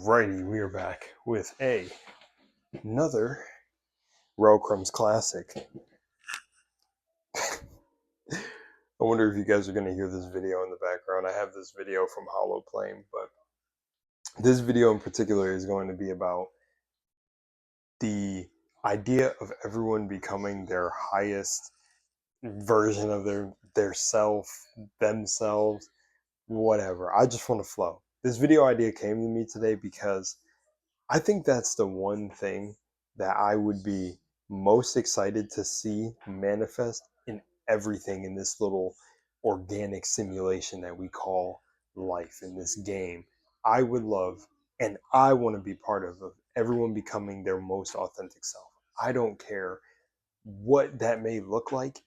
Alrighty, we are back with another Row Crumbs classic. I wonder if you guys are going to hear this video in the background. I have this video from Hollow Plane, but this video in particular is going to be about the idea of everyone becoming their highest version of their self, themselves, whatever. I just want to flow. This video idea came to me today because I think that's the one thing that I would be most excited to see manifest in everything in this little organic simulation that we call life in this game. I would love and I want to be part of everyone becoming their most authentic self. I don't care what that may look like.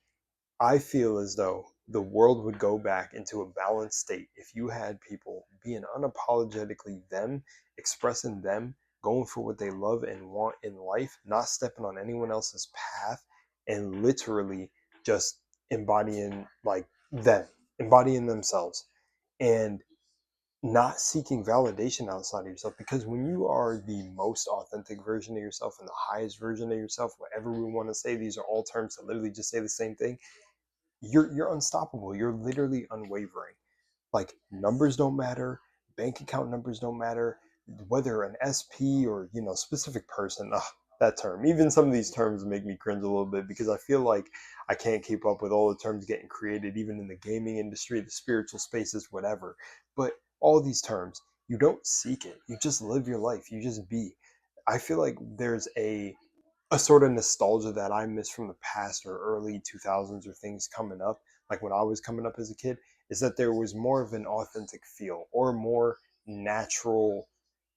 I feel as though the world would go back into a balanced state if you had people being unapologetically them, expressing them, going for what they love and want in life, not stepping on anyone else's path, and literally just embodying like them, embodying themselves, and not seeking validation outside of yourself. Because when you are the most authentic version of yourself and the highest version of yourself, whatever we want to say, these are all terms that literally just say the same thing. You're unstoppable. You're literally unwavering. Like numbers don't matter, bank account numbers don't matter, whether an SP or specific person. Ugh, that term. Even some of these terms make me cringe a little bit because I feel like I can't keep up with all the terms getting created, even in the gaming industry, the spiritual spaces, whatever. But all these terms, you don't seek it. You just live your life. You just be. I feel like there's a sort of nostalgia that I miss from the past or early 2000s or things coming up, like when I was coming up as a kid, is that there was more of an authentic feel or more natural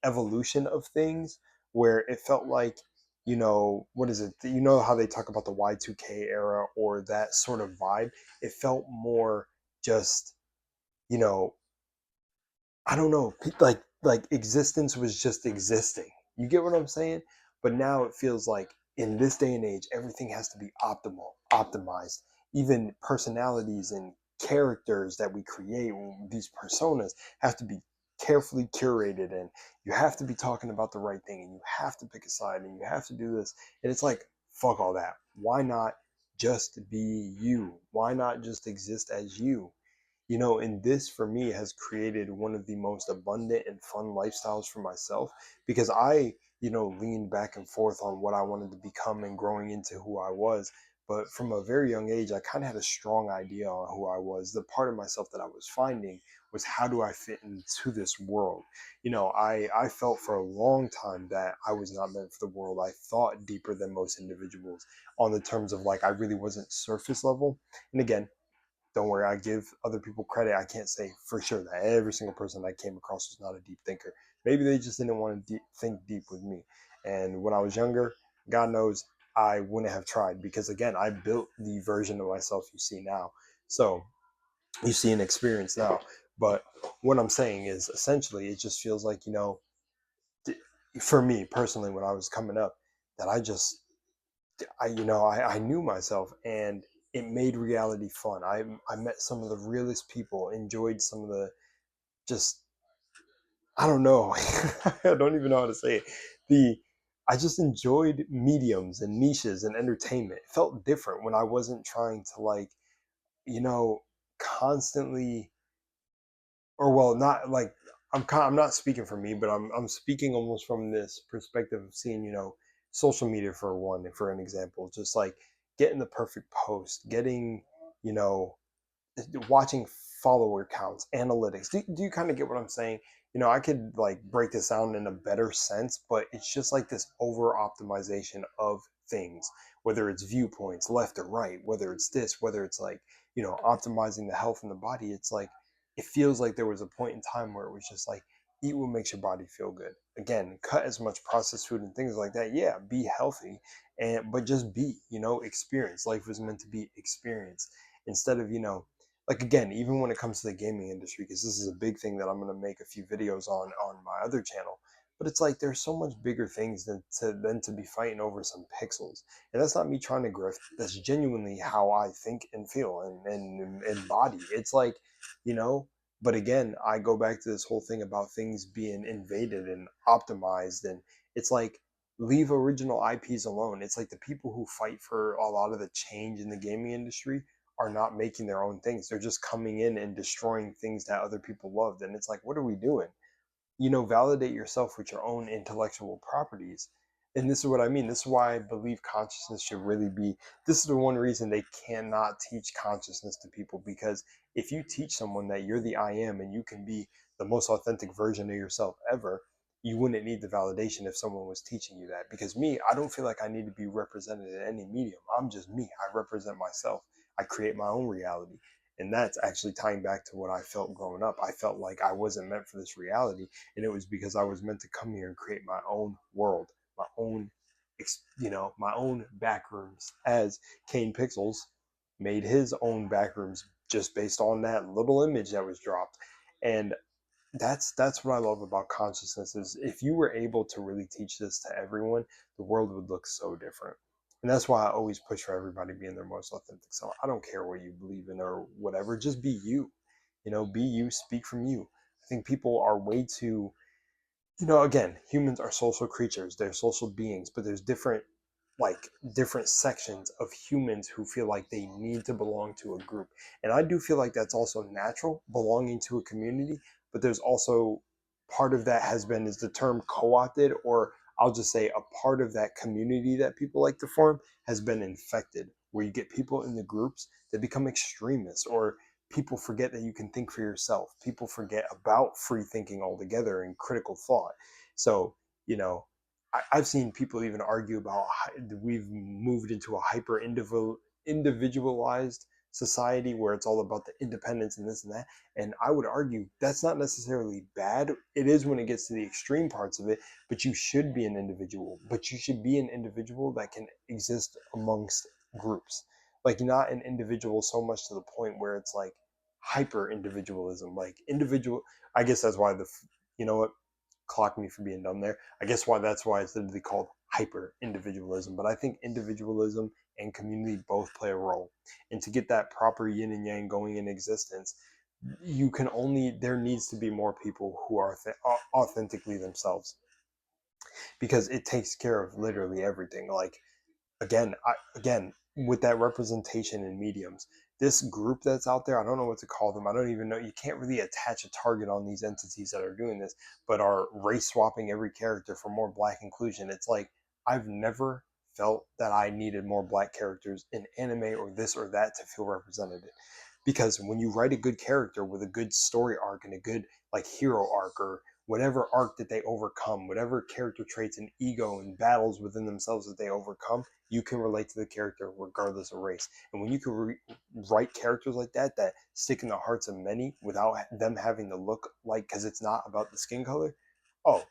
evolution of things where it felt like, what is it? You know how they talk about the Y2K era or that sort of vibe? It felt more just, you know, I don't know, like existence was just existing. You get what I'm saying? But now it feels like in this day and age, everything has to be optimal, optimized. Even personalities and characters that we create, these personas, have to be carefully curated, and you have to be talking about the right thing, and you have to pick a side, and you have to do this. And it's like, fuck all that. Why not just be you? Why not just exist as you? And this for me has created one of the most abundant and fun lifestyles for myself because I leaned back and forth on what I wanted to become and growing into who I was. But from a very young age, I kind of had a strong idea on who I was. The part of myself that I was finding was, how do I fit into this world? I felt for a long time that I was not meant for the world. I thought deeper than most individuals on the terms of like I really wasn't surface level. And again, don't worry, I give other people credit. I can't say for sure that every single person I came across was not a deep thinker. Maybe they just didn't want to think deep with me. And when I was younger, God knows I wouldn't have tried because, again, I built the version of myself you see now. So you see an experience now. But what I'm saying is essentially, it just feels like, for me personally, when I was coming up, that I knew myself, and it made reality fun. I met some of the realest people, enjoyed some of the just, I don't know. I don't even know how to say it. The I just enjoyed mediums and niches and entertainment. It felt different when I wasn't trying to you know, constantly, or well, not like I'm not speaking for me, but I'm speaking almost from this perspective of seeing, social media for one, for an example, just like getting the perfect post, getting, you know, watching follower counts, analytics. Do you kind of get what I'm saying? I could like break this down in a better sense, but it's just like this over optimization of things, whether it's viewpoints, left or right, whether it's this, whether it's like, optimizing the health in the body. It's like, it feels like there was a point in time where it was just like, eat what makes your body feel good. Again, cut as much processed food and things like that. Yeah, be healthy, but just be, experience. Life was meant to be experienced instead of, like, again, even when it comes to the gaming industry, because this is a big thing that I'm going to make a few videos on my other channel. But it's like there's so much bigger things than to be fighting over some pixels. And that's not me trying to grift. That's genuinely how I think and feel and embody. It's like, you know But again, I go back to this whole thing about things being invaded and optimized, and it's like, leave original IPs alone. It's like the people who fight for a lot of the change in the gaming industry are not making their own things. They're just coming in and destroying things that other people loved. And it's like, what are we doing? Validate yourself with your own intellectual properties. And this is what I mean. This is why I believe consciousness should really be. This is the one reason they cannot teach consciousness to people, because if you teach someone that you're the I am and you can be the most authentic version of yourself ever, you wouldn't need the validation if someone was teaching you that. Because me, I don't feel like I need to be represented in any medium. I'm just me. I represent myself. I create my own reality. And that's actually tying back to what I felt growing up. I felt like I wasn't meant for this reality, and it was because I was meant to come here and create my own world, my own, my own backrooms. As Kane Pixels made his own backrooms just based on that little image that was dropped. And that's what I love about consciousness, is if you were able to really teach this to everyone, the world would look so different. And that's why I always push for everybody being their most authentic self. I don't care what you believe in or whatever, just be you. Be you, speak from you. I think people are way too, again, humans are social creatures, they're social beings, but there's different sections of humans who feel like they need to belong to a group. And I do feel like that's also natural, belonging to a community, but there's also part of that has been, is the term co-opted, or I'll just say a part of that community that people like to form has been infected, where you get people in the groups that become extremists, or people forget that you can think for yourself. People forget about free thinking altogether and critical thought. So, you know, I've seen people even argue about we've moved into a hyper individualized society where it's all about the independence and this and that. And I would argue that's not necessarily bad. It is when it gets to the extreme parts of it, but you should be an individual. But you should be an individual that can exist amongst groups. Like, not an individual so much to the point where it's like hyper individualism. Like, individual, I guess that's why you know what, clock me for being dumb there. I guess that's why it's literally called hyper individualism. But I think individualism and community both play a role. And to get that proper yin and yang going in existence, there needs to be more people who are authentically themselves, because it takes care of literally everything. Like, again, with that representation in mediums, this group that's out there, I don't know what to call them. I don't even know. You can't really attach a target on these entities that are doing this, but are race swapping every character for more black inclusion. It's like, I've never felt that I needed more black characters in anime or this or that to feel represented. Because when you write a good character with a good story arc and a good like hero arc, or whatever arc that they overcome, whatever character traits and ego and battles within themselves that they overcome, you can relate to the character regardless of race. And when you can write characters like that stick in the hearts of many without them having to look like, because it's not about the skin color, oh,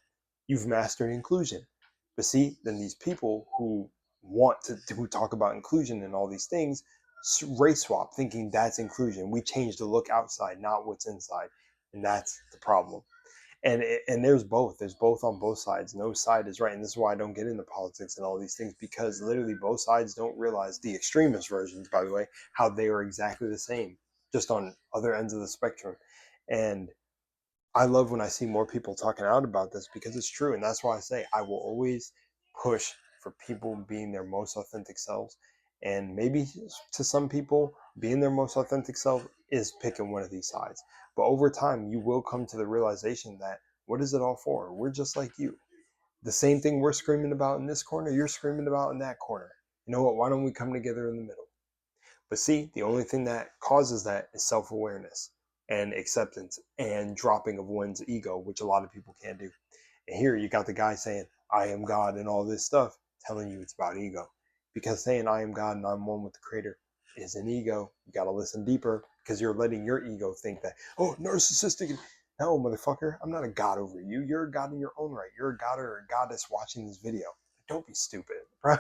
you've mastered inclusion. But see, then these people who talk about inclusion and all these things race swap, thinking that's inclusion. We change the look outside, not what's inside, and that's the problem. And there's both on both sides. No side is right. And this is why I don't get into politics and all these things, because literally both sides don't realize, the extremist versions, by the way, how they are exactly the same, just on other ends of the spectrum. And I love when I see more people talking out about this, because it's true. And that's why I say I will always push for people being their most authentic selves. And maybe to some people, being their most authentic self is picking one of these sides. But over time, you will come to the realization that, what is it all for? We're just like you. The same thing we're screaming about in this corner, you're screaming about in that corner. You know what? Why don't we come together in the middle? But see, the only thing that causes that is self awareness and acceptance and dropping of one's ego, which a lot of people can't do. And here you got the guy saying, I am God and all this stuff, telling you it's about ego. Because saying I am God and I'm one with the Creator is an ego. You got to listen deeper, because you're letting your ego think that, oh, narcissistic. No, motherfucker, I'm not a God over you. You're a God in your own right. You're a God or a goddess watching this video. Don't be stupid, bro.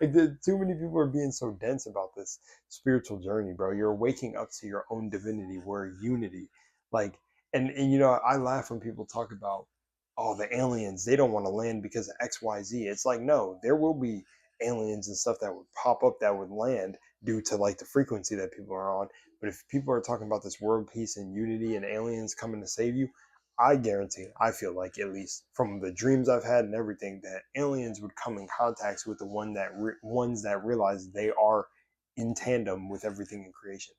Like, too many people are being so dense about this spiritual journey, bro. You're waking up to your own divinity. We're unity. Like, and I laugh when people talk about, oh, the aliens, they don't want to land because of XYZ. It's like, no, there will be aliens and stuff that would pop up that would land due to like the frequency that people are on. But if people are talking about this world peace and unity and aliens coming to save you, I guarantee, I feel like, at least from the dreams I've had and everything, that aliens would come in contact with the ones that realize they are in tandem with everything in creation.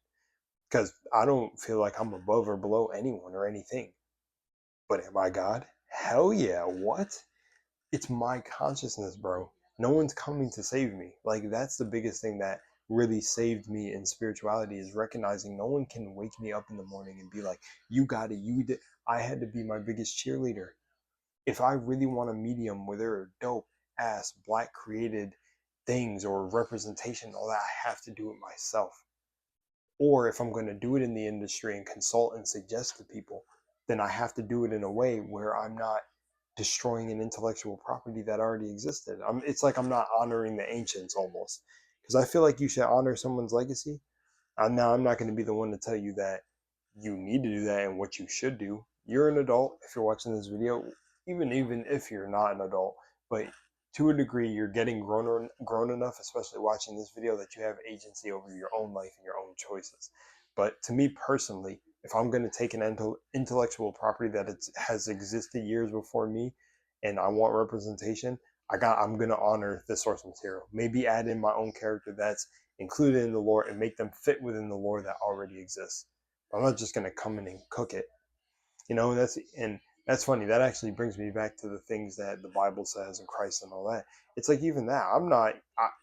Because I don't feel like I'm above or below anyone or anything. But am I God? Hell yeah. What? It's my consciousness, bro. No one's coming to save me. Like, that's the biggest thing that really saved me in spirituality, is recognizing no one can wake me up in the morning and be like, you got it, you did. I had to be my biggest cheerleader. If I really want a medium where there are dope ass black created things or representation, all that, I have to do it myself. Or if I'm going to do it in the industry and consult and suggest to people, then I have to do it in a way where I'm not destroying an intellectual property that already existed. It's like I'm not honoring the ancients almost. Because I feel like you should honor someone's legacy. Now, I'm not going to be the one to tell you that you need to do that and what you should do. You're an adult if you're watching this video, even if you're not an adult. But to a degree, you're getting grown enough, especially watching this video, that you have agency over your own life and your own choices. But to me personally, if I'm going to take an intellectual property that has existed years before me, and I want representation, I'm going to honor the source material. Maybe add in my own character that's included in the lore and make them fit within the lore that already exists. I'm not just going to come in and cook it. And that's funny. That actually brings me back to the things that the Bible says and Christ and all that. It's like, even that,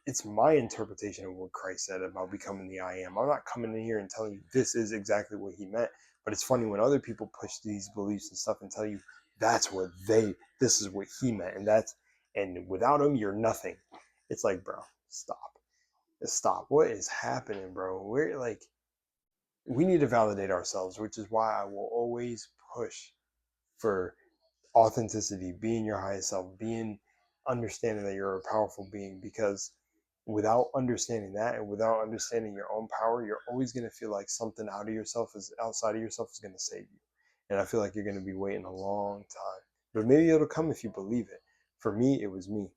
it's my interpretation of what Christ said about becoming the I am. I'm not coming in here and telling you this is exactly what he meant. But it's funny when other people push these beliefs and stuff and tell you this is what he meant, and without him you're nothing. It's like, bro, stop. What is happening, bro? We need to validate ourselves, which is why I will always push for authenticity, being your highest self, being understanding that you're a powerful being. Because without understanding that and without understanding your own power, you're always going to feel like something outside of yourself is going to save you. And I feel like you're going to be waiting a long time. But maybe it'll come if you believe it. For me, it was me.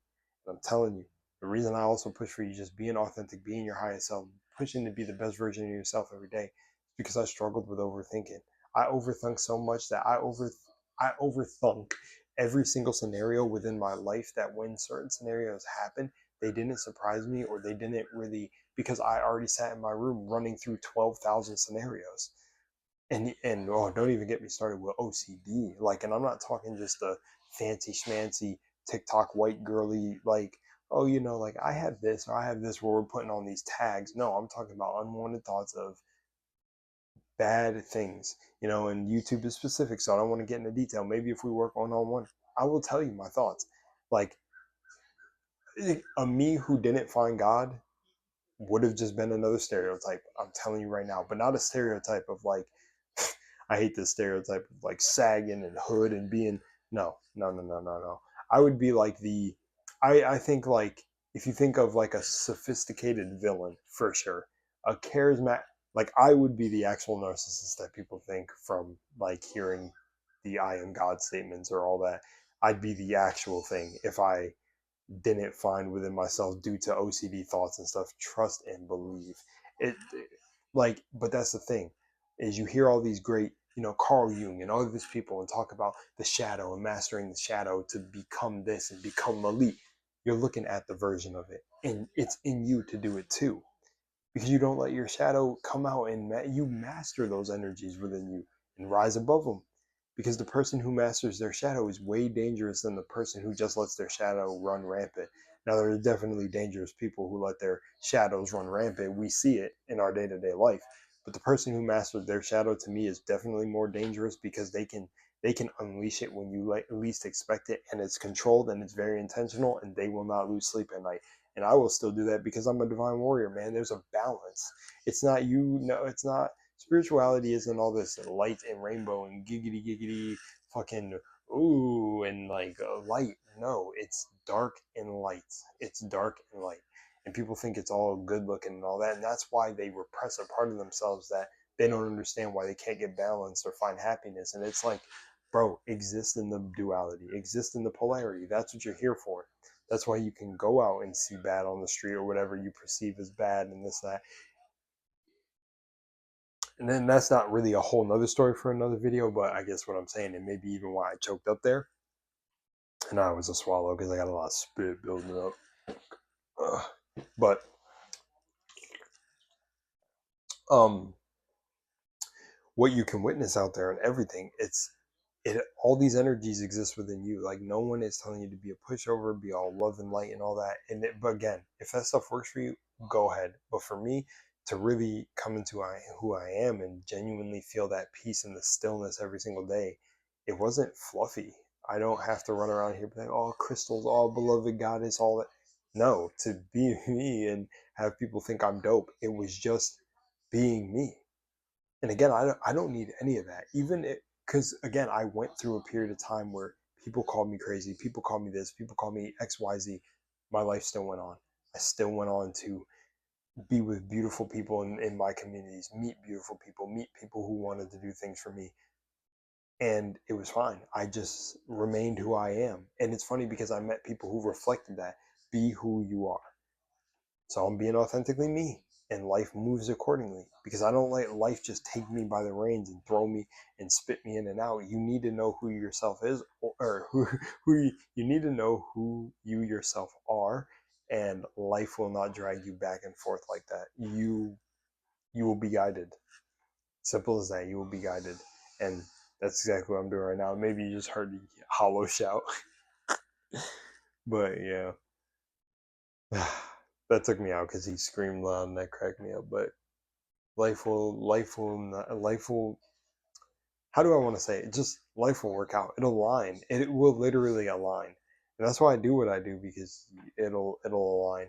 And I'm telling you, the reason I also push for you just being authentic, being your highest self, pushing to be the best version of yourself every day, is because I struggled with overthinking. I overthink so much that I overthunk every single scenario within my life, that when certain scenarios happen, they didn't surprise me, or they didn't really, because I already sat in my room running through 12,000 scenarios. And oh, don't even get me started with OCD. Like, and I'm not talking just a fancy schmancy TikTok white girly, like, oh, like I have this or I have this, where we're putting on these tags. No, I'm talking about unwanted thoughts of bad things, and YouTube is specific, so I don't want to get into detail. Maybe if we work one, I will tell you my thoughts. Like, a me who didn't find God would have just been another stereotype. I'm telling you right now, but not a stereotype of like, I hate this stereotype of like sagging and hood and being, no, no, no, no, no, no. I would be like I think, like, if you think of like a sophisticated villain, for sure, a charismatic, like, I would be the actual narcissist that people think from like hearing the I am God statements or all that. I'd be the actual thing if I didn't find within myself, due to OCD thoughts and stuff, trust and believe it. Like, but that's the thing, is you hear all these great, Carl Jung and all of these people, and talk about the shadow and mastering the shadow to become this and become elite. You're looking at the version of it, and it's in you to do it too, because you don't let your shadow come out, and you master those energies within you and rise above them. Because the person who masters their shadow is way dangerous than the person who just lets their shadow run rampant. Now, there are definitely dangerous people who let their shadows run rampant. We see it in our day-to-day life. But the person who masters their shadow, to me, is definitely more dangerous, because they can unleash it when you least expect it, and it's controlled and it's very intentional, and they will not lose sleep at night. And I will still do that because I'm a divine warrior, man. There's a balance. It's not it's not, spirituality isn't all this light and rainbow and giggity giggity fucking ooh and like light. No, it's dark and light. It's dark and light. And people think it's all good looking and all that. And that's why they repress a part of themselves that they don't understand, why they can't get balance or find happiness. And it's like, bro, exist in the duality, exist in the polarity. That's what you're here for. That's why you can go out and see bad on the street or whatever you perceive as bad and this, that. And then that's not really a whole nother story for another video, but I guess what I'm saying, and maybe even why I choked up there, and I was a swallow because I got a lot of spit building up. But what you can witness out there and everything, all these energies exist within you. Like no one is telling you to be a pushover, be all love and light and all that. But again, if that stuff works for you, go ahead. But for me, to really come into who I am and genuinely feel that peace and the stillness every single day, it wasn't fluffy. I don't have to run around here like, oh, crystals, all beloved goddess, all that. No, to be me and have people think I'm dope, it was just being me. And again, I don't need any of that. Even because again, I went through a period of time where people called me crazy, people called me this, people called me XYZ. My life still went on. I still went on to be with beautiful people in my communities, meet beautiful people, meet people who wanted to do things for me. And it was fine. I just remained who I am. And it's funny because I met people who reflected that. Be who you are. So I'm being authentically me, and life moves accordingly because I don't let life just take me by the reins and throw me and spit me in and out. You need to know who yourself is, or you need to know who you yourself are, and life will not drag you back and forth like that. You will be guided. Simple as that. You will be guided, and that's exactly what I'm doing right now. Maybe you just heard the hollow shout, but yeah. That took me out because he screamed loud and that cracked me up. But life will, how do I want to say it? Just life will work out. It'll align. It will literally align. And that's why I do what I do, because it'll align.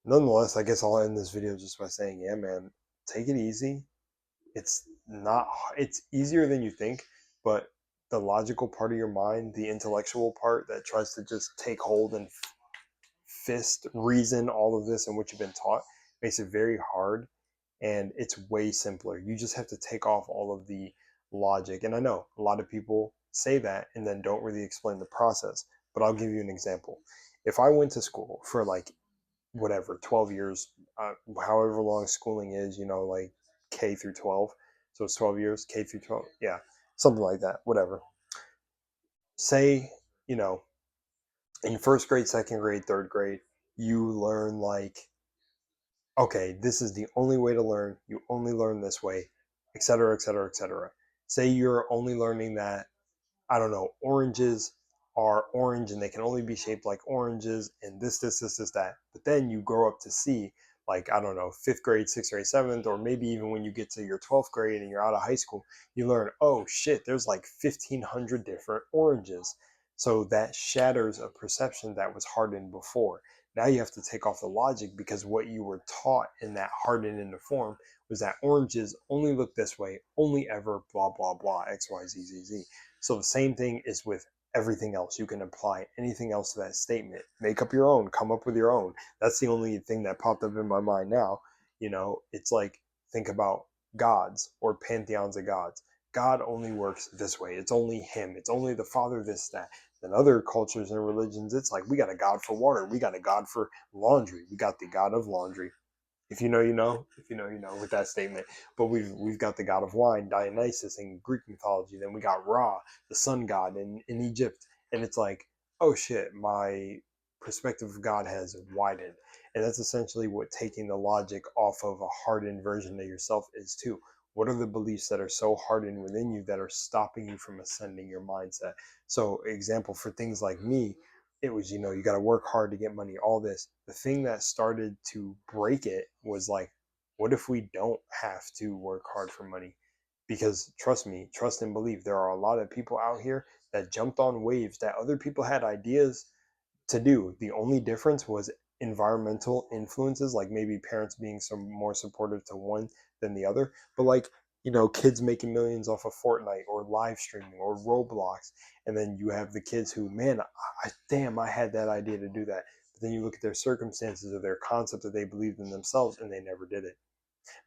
Nonetheless, I guess I'll end this video just by saying, yeah, man, take it easy. It's not, it's easier than you think, but the logical part of your mind, the intellectual part that tries to just take hold and fist reason all of this and what you've been taught, makes it very hard, and it's way simpler. You just have to take off all of the logic. And I know a lot of people say that and then don't really explain the process, but I'll give you an example. If I went to school for like whatever 12 years, however long schooling is, like K through 12, so it's 12 years, K through 12, yeah, something like that, whatever. Say, you know in first grade, second grade, third grade, you learn like, okay, this is the only way to learn. You only learn this way, et cetera, et cetera, et cetera. Say you're only learning that, I don't know, oranges are orange and they can only be shaped like oranges and this, that. But then you grow up to see, like, I don't know, fifth grade, sixth grade, seventh, or maybe even when you get to your 12th grade and you're out of high school, you learn, oh shit, there's like 1,500 different oranges. So that shatters a perception that was hardened before. Now you have to take off the logic, because what you were taught in that hardened into form was that oranges only look this way, only ever, blah, blah, blah, X, Y, Z, Z, Z. So the same thing is with everything else. You can apply anything else to that statement. Make up your own, come up with your own. That's the only thing that popped up in my mind now. It's like, think about gods or pantheons of gods. God only works this way. It's only him. It's only the Father, this, that. In other cultures and religions, it's like, we got a God for water. We got a God for laundry. We got the God of laundry. If you know, you know. If you know, you know, with that statement. But we've got the god of wine, Dionysus, in Greek mythology. Then we got Ra, the sun god in Egypt. And it's like, oh shit, my perspective of God has widened. And that's essentially what taking the logic off of a hardened version of yourself is too. What are the beliefs that are so hardened within you that are stopping you from ascending your mindset? So, example for things like me, it was, you got to work hard to get money, all this. The thing that started to break it was like, what if we don't have to work hard for money? Because trust me, trust and believe, there are a lot of people out here that jumped on waves that other people had ideas to do. The only difference was environmental influences, like maybe parents being some more supportive to one than the other. But like, kids making millions off of Fortnite or live streaming or Roblox. And then you have the kids who, man, damn, I had that idea to do that. But then you look at their circumstances or their concept that they believed in themselves and they never did it.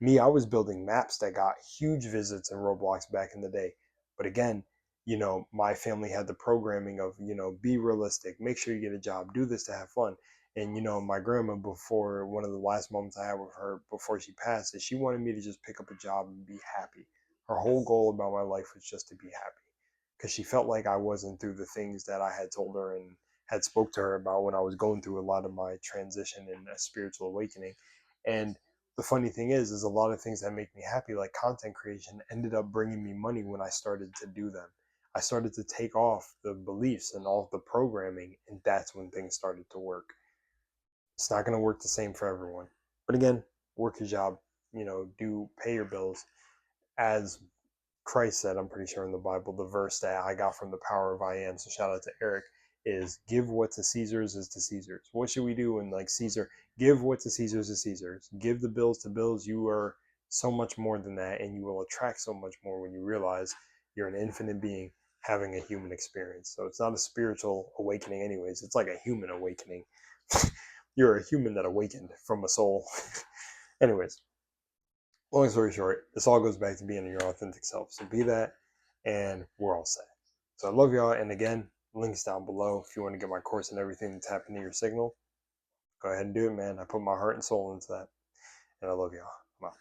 Me, I was building maps that got huge visits in Roblox back in the day. But again, my family had the programming of, be realistic, make sure you get a job, do this to have fun. And my grandma, before, one of the last moments I had with her before she passed, is she wanted me to just pick up a job and be happy. Her whole goal about my life was just to be happy, because she felt like I wasn't through the things that I had told her and had spoke to her about when I was going through a lot of my transition and a spiritual awakening. And the funny thing is a lot of things that make me happy, like content creation, ended up bringing me money when I started to do them. I started to take off the beliefs and all the programming, and that's when things started to work. It's not going to work the same for everyone. But again, work your job, do pay your bills. As Christ said, I'm pretty sure in the Bible, the verse that I got from the Power of I Am, so shout out to Eric, is give what to Caesar's is to Caesar's. What should we do when, like, Caesar, give what to Caesar's is Caesar's. Give the bills to bills. You are so much more than that, and you will attract so much more when you realize you're an infinite being having a human experience. So it's not a spiritual awakening anyways. It's like a human awakening. You're a human that awakened from a soul. Anyways, long story short, this all goes back to being your authentic self. So be that, and we're all set. So I love y'all. And again, links down below. If you want to get my course and everything to tap into your signal, go ahead and do it, man. I put my heart and soul into that. And I love y'all. I'm out.